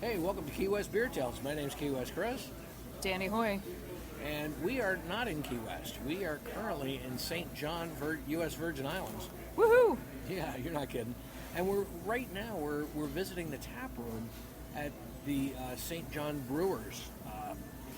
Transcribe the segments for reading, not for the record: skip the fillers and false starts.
Hey, welcome to Key West Beer Tales. My name's Key West Chris. Dani Hoy. And we are not in Key West. We are currently in St. John, U.S. Virgin Islands. Woohoo! Yeah, you're not kidding. And we're visiting the tap room at the St. John Brewers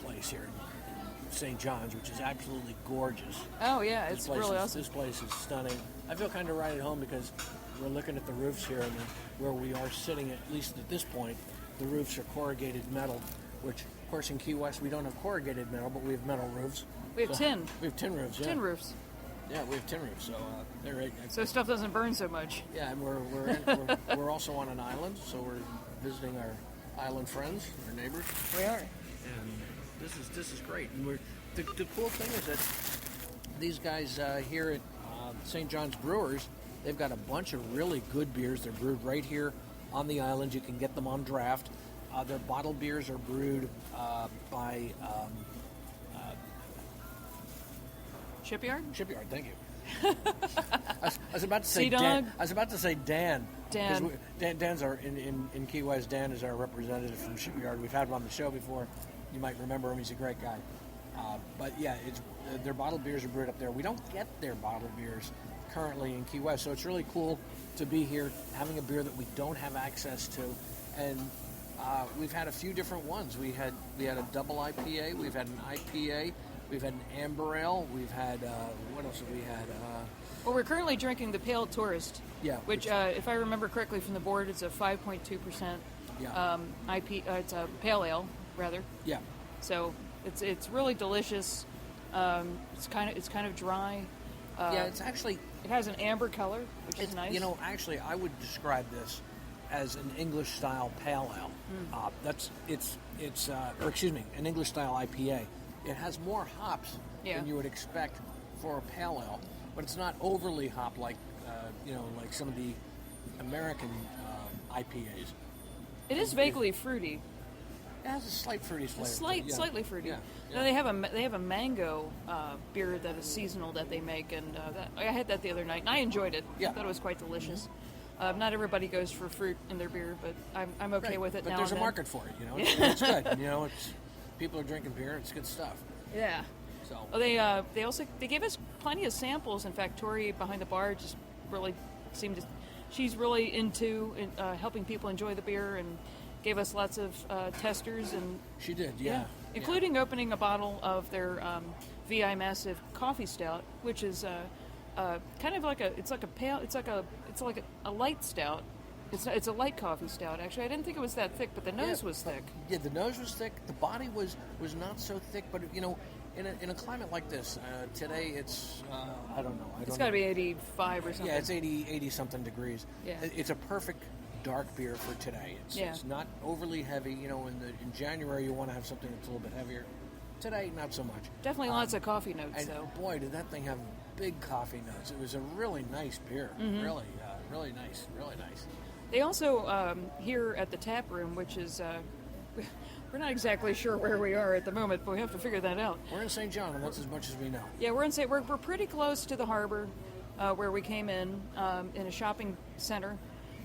place here in St. John's, which is absolutely gorgeous. Oh, yeah, it's really awesome. This place is stunning. I feel kind of right at home because we're looking at the roofs here, and where we are sitting, at least at this point, the roofs are corrugated metal, which, of course, in Key West, we don't have corrugated metal, but we have metal roofs. We have tin. We have tin roofs, yeah. Tin roofs. Yeah, we have tin roofs, so they're right. So stuff doesn't burn so much. Yeah, and we're also on an island, so we're visiting our island friends, our neighbors. We are. And this is great. And the cool thing is that these guys here at St. John's Brewers, they've got a bunch of really good beers. They're brewed right here on the island. You can get them on draft. Their bottled beers are brewed by Shipyard? Shipyard, thank you. I was about to say Sea-Dog? Dan. I was about to say Dan. Dan. Dan's our in Key West. Dan is our representative from Shipyard. We've had him on the show before. You might remember him. He's a great guy. But yeah, their bottled beers are brewed up there. We don't get their bottled beers currently in Key West, so it's really cool to be here having a beer that we don't have access to. And we've had a few different ones. We had a double IPA. We've had an IPA. We've had an amber ale. We've had what else have we had? Well, we're currently drinking the Pale Tourist. Yeah. Which, if I remember correctly from the board, it's a 5.2% it's a pale ale, rather. Yeah. So it's really delicious. It's kind of dry. Yeah, it's actually. It has an amber color, which is nice. You know, actually, I would describe this as an English-style pale ale. An English-style IPA. It has more hops than you would expect for a pale ale, but it's not overly hop like some of the American IPAs. It is vaguely fruity. It has a slight fruity flavor. Slightly fruity. Yeah. Now they have a mango beer that is seasonal that they make, and I had that the other night, and I enjoyed it. Yeah. I thought it was quite delicious. Not everybody goes for fruit in their beer, but I'm okay with it but now. But there's and a market for it. You know, it's good. You know, people are drinking beer. It's good stuff. Yeah. So they gave us plenty of samples. In fact, Tori behind the bar just really she's really into helping people enjoy the beer and gave us lots of testers, and she did, yeah. Including opening a bottle of their VI Massive Coffee Stout, which is kind of like a light stout. It's a light coffee stout. Actually, I didn't think it was that thick, but the nose was thick. Yeah, the nose was thick. The body was not so thick, but you know, in a climate like this, today it's I don't know. It's got to be 85 or something. Yeah, it's 80 something degrees. Yeah. It's a perfect dark beer for today. It's not overly heavy. You know, in January you want to have something that's a little bit heavier. Today, not so much. Definitely lots of coffee notes, though. Boy, did that thing have big coffee notes. It was a really nice beer. Mm-hmm. Really nice. Really nice. They also, here at the tap room, which is, we're not exactly sure where we are at the moment, but we have to figure that out. We're in St. John, and that's as much as we know. Yeah, we're pretty close to the harbor where we came in a shopping center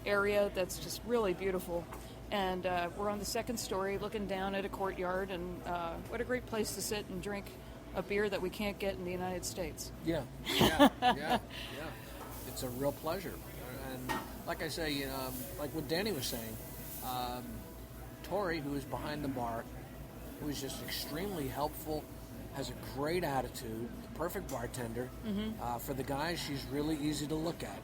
area that's just really beautiful. And we're on the second story looking down at a courtyard, and what a great place to sit and drink a beer that we can't get in the United States. Yeah. It's a real pleasure. And like I say, like what Dani was saying, Tori, who is behind the bar, who is just extremely helpful, has a great attitude, the perfect bartender. Mm-hmm. For the guys, she's really easy to look at.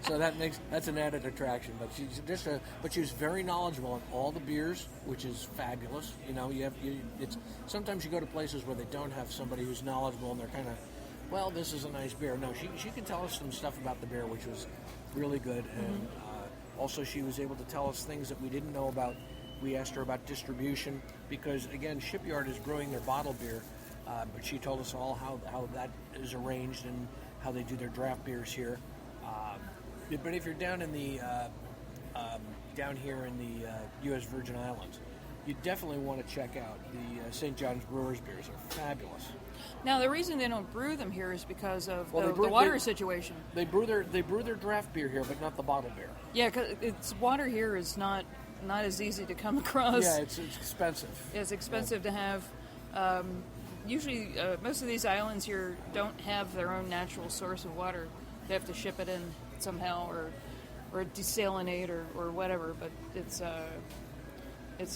So that's an added attraction. But she was very knowledgeable on all the beers, which is fabulous. You know, sometimes you go to places where they don't have somebody who's knowledgeable, and they're kind of, well, this is a nice beer. No, she could tell us some stuff about the beer, which was really good. Mm-hmm. And also, she was able to tell us things that we didn't know about. We asked her about distribution because, again, Shipyard is brewing their bottled beer, but she told us all how that is arranged and how they do their draft beers here. But if you're down in the down here in the U.S. Virgin Islands, you definitely want to check out the St. John's Brewers beers. They're fabulous. Now, the reason they don't brew them here is because of the water situation. They brew their draft beer here, but not the bottled beer. Yeah, because water here is not not as easy to come across. Yeah, it's expensive. It's expensive to have. Usually, most of these islands here don't have their own natural source of water. They have to ship it in somehow, or desalinate, or whatever. But it's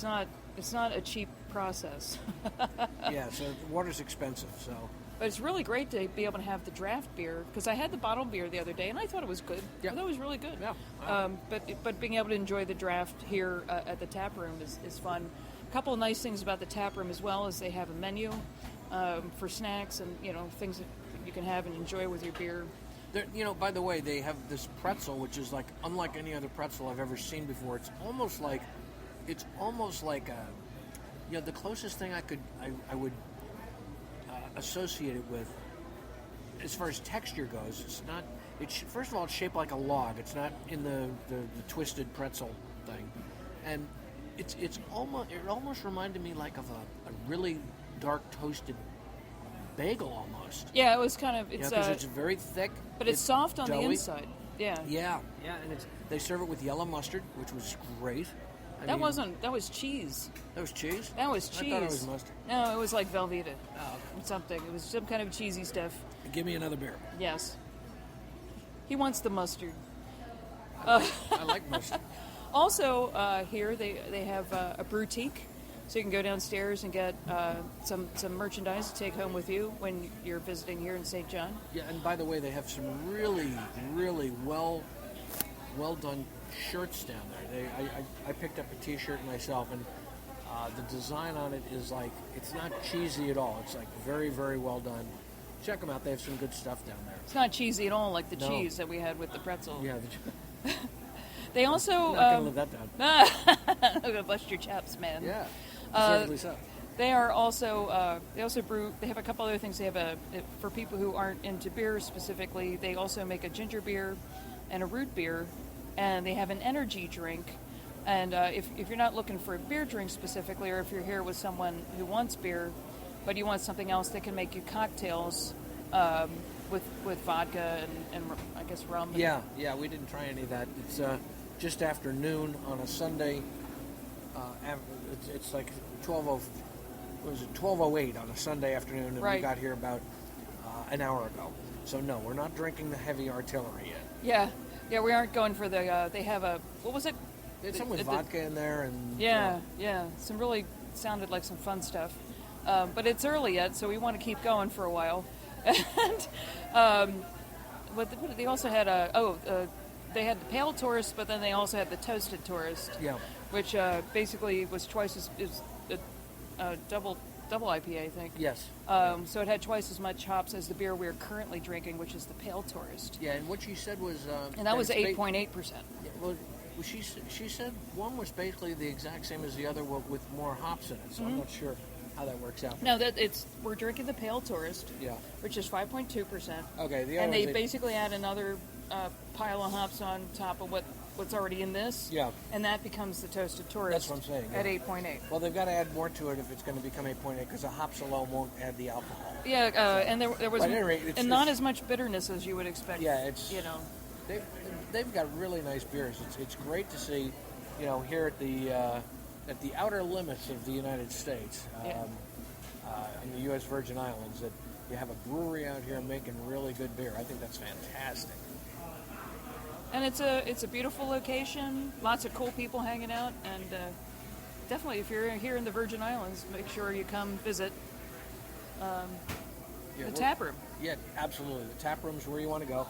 not a cheap process. Yeah, so water's expensive. So, but it's really great to be able to have the draft beer, because I had the bottled beer the other day and I thought it was good. Yeah. I thought it was really good. Yeah. Wow. But being able to enjoy the draft here at the tap room is fun. A couple of nice things about the tap room as well is they have a menu for snacks and things that you can have and enjoy with your beer. By the way, they have this pretzel, which is like unlike any other pretzel I've ever seen before. It's almost like the closest thing I would associate it with, as far as texture goes. It's not. First of all, it's shaped like a log. It's not in the twisted pretzel thing, and it almost reminded me like of a really dark toasted bagel almost. Yeah, it was kind of. Because it's very thick, but it's soft on doughy. the inside. Yeah. Yeah, and they serve it with yellow mustard, which was great. That was cheese. That was cheese? That was cheese. I thought it was mustard. No, it was like Velveeta. Oh, okay. Something. It was some kind of cheesy stuff. Give me another beer. Yes. He wants the mustard. I like mustard. Also, here they have a boutique, so you can go downstairs and get some merchandise to take home with you when you're visiting here in St. John. Yeah, and by the way, they have some really, really well done shirts down there. I picked up a T-shirt myself, and the design on it is like, it's not cheesy at all. It's like very, very well done. Check them out. They have some good stuff down there. It's not cheesy at all, like the cheese that we had with the pretzel. Yeah. They also I'm not gonna live that down. I'm gonna bust your chops, man. Yeah. Certainly so. They are also they also brew. They have a couple other things. They have for people who aren't into beer specifically. They also make a ginger beer and a root beer, and they have an energy drink. And if you're not looking for a beer drink specifically, or if you're here with someone who wants beer, but you want something else, they can make you cocktails with vodka and I guess rum. Yeah, we didn't try any of that. It's just after noon on a Sunday. It's like 12:08 on a Sunday afternoon, and right. We got here about an hour ago. So no, we're not drinking the heavy artillery Yeah, yet. we aren't going for the. They have a what was it? There's some with vodka in there, and yeah, some really sounded like some fun stuff. But it's early yet, so we want to keep going for a while. And but they also had they had the pale tourist, but then they also had the toasted tourist. Yeah. Which basically was twice as double IPA, I think. Yes. So it had twice as much hops as the beer we're currently drinking, which is the pale tourist. Yeah, and what she said was. And that was 8.8%. Well, she said one was basically the exact same as the other with more hops in it. So I'm not sure how that works out. No, we're drinking the pale tourist. Yeah. Which is 5.2%. Okay. And they basically add another pile of hops on top of what's already in this. Yeah. And that becomes the toasted tourist. That's what I'm saying. At Yeah. 8.8. Well, they've got to add more to it if it's going to become 8.8, because the hops alone won't add the alcohol. Yeah, and there was But at any rate, not as much bitterness as you would expect. Yeah, it's They've got really nice beers. It's great to see, here at the outer limits of the United States, in the U.S. Virgin Islands, that you have a brewery out here making really good beer. I think that's fantastic. And it's a beautiful location. Lots of cool people hanging out, and definitely, if you're here in the Virgin Islands, make sure you come visit the tap room. Yeah, absolutely. The tap room's where you want to go.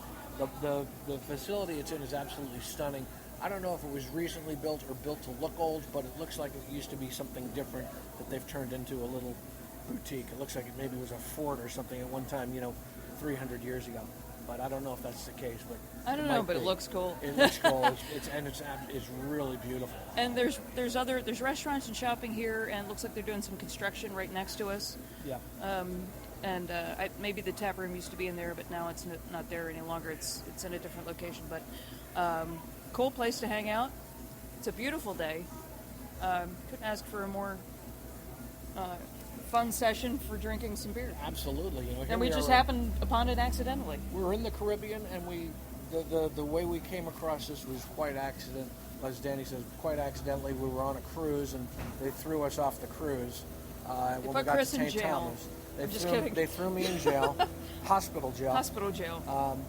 The facility it's in is absolutely stunning. I don't know if it was recently built or built to look old, but it looks like it used to be something different that they've turned into a little boutique. It looks like it maybe was a fort or something at one time, 300 years ago. But I don't know if that's the case. But I don't know, but it looks cool. It looks cool. It's really beautiful. And there's restaurants and shopping here, and it looks like they're doing some construction right next to us. Yeah. And maybe the tap room used to be in there, but now it's not there any longer. It's in a different location. But cool place to hang out. It's a beautiful day. Couldn't ask for a more fun session for drinking some beer. Absolutely. And we just happened upon it accidentally. We were in the Caribbean, and the way we came across this was quite accident. as Dani says, quite accidentally, we were on a cruise and they threw us off the cruise. When we put got Chris to in St. jail. Thomas. I'm just kidding. They threw me in jail, hospital jail. Hospital jail.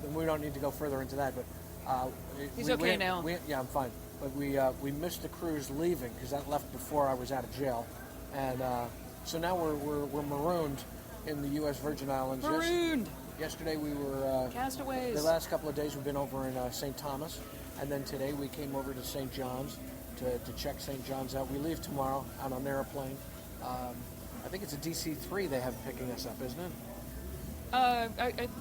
And we don't need to go further into that, but He's okay now. Yeah, I'm fine. But we missed the cruise leaving because that left before I was out of jail, and so now we're marooned in the U.S. Virgin Islands. Marooned. Yesterday we were Castaways. The last couple of days we've been over in St. Thomas, and then today we came over to St. John's to check St. John's out. We leave tomorrow on an airplane. I think it's a DC-3 they have picking us up, isn't it?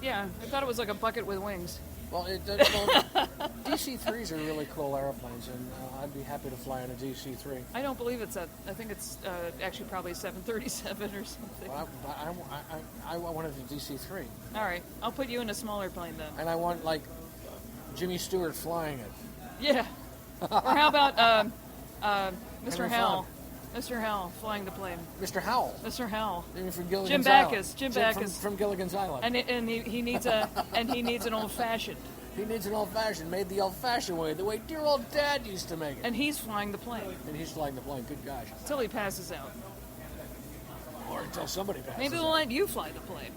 Yeah, I thought it was like a bucket with wings. Well, DC-3s are really cool airplanes, and I'd be happy to fly on a DC-3. I don't believe it's that. I think it's actually probably 737 or something. Well, I wanted a DC-3. All right, I'll put you in a smaller plane then. And I want, like, Jimmy Stewart flying it. Yeah. Or how about Mr. Henry Howell? Fonda. Mr. Howell flying the plane. Mr. Howell. Mr. Howell. From Gilligan's Jim Island. Backus. Jim Backus. From Gilligan's Island. And he needs an old fashioned. He needs an old-fashioned, made the old-fashioned way, the way dear old Dad used to make it. And he's flying the plane. And he's flying the plane, good gosh. Until he passes out. Or until somebody passes Maybe they'll out. let you fly the plane.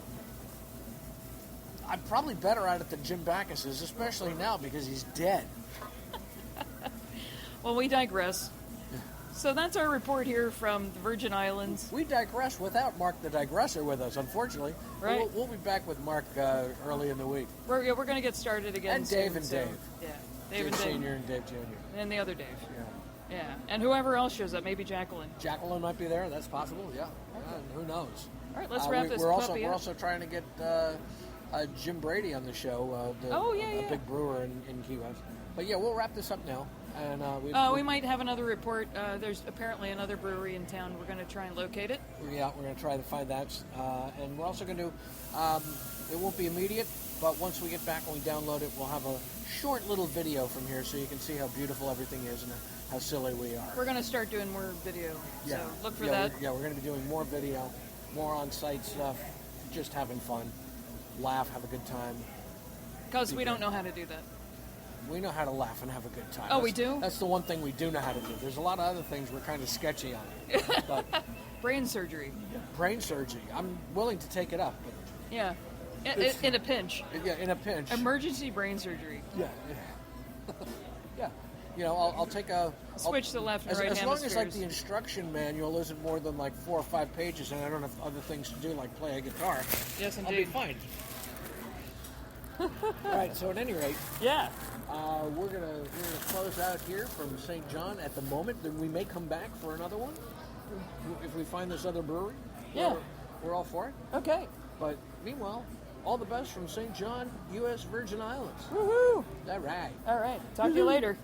I'm probably better at it than Jim Backus is, especially now because he's dead. Well, we digress. So that's our report here from the Virgin Islands. We digress without Mark the Digressor with us, unfortunately. Right. We'll be back with Mark early in the week. We're going to get started again And soon, Dave and so- Dave. Yeah, Dave and Dave. Senior and Dave Jr. And the other Dave. Yeah. Yeah, and whoever else shows up, maybe Jacqueline. Jacqueline might be there. That's possible. Yeah. Who knows? All right, let's wrap this we're puppy We're up. also trying to get Jim Brady on the show. A big brewer in Key West. But yeah, we'll wrap this up now. And we might have another report. There's apparently another brewery in town. We're going to try and locate it. Yeah, we're going to try to find that. And we're also going to, it won't be immediate, but once we get back and we download it, we'll have a short little video from here so you can see how beautiful everything is and how silly we are. We're going to start doing more video, Yeah. so look for that. We're going to be doing more video, more on-site stuff, just having fun, laugh, have a good time. Because we don't know how to do that. We know how to laugh and have a good time. Oh, we do? That's the one thing we do know how to do. There's a lot of other things we're kind of sketchy on. But Brain surgery. brain surgery, I'm willing to take it up. But Yeah. In a pinch. yeah, in a pinch. Emergency brain surgery. Yeah. Yeah. You know, I'll take a... Switch the left and right As long as, like, hemispheres. the instruction manual isn't more than, like, 4 or 5 pages and I don't have other things to do, like play a guitar, Yes, I'll be indeed. fine. All right, so at any rate, Yeah. we're gonna close out here from St. John at the moment. Then we may come back for another one if we find this other brewery. Yeah. We're all for it. Okay. But meanwhile, all the best from St. John, U.S. Virgin Islands. Woohoo! All right. All right. Talk to you later.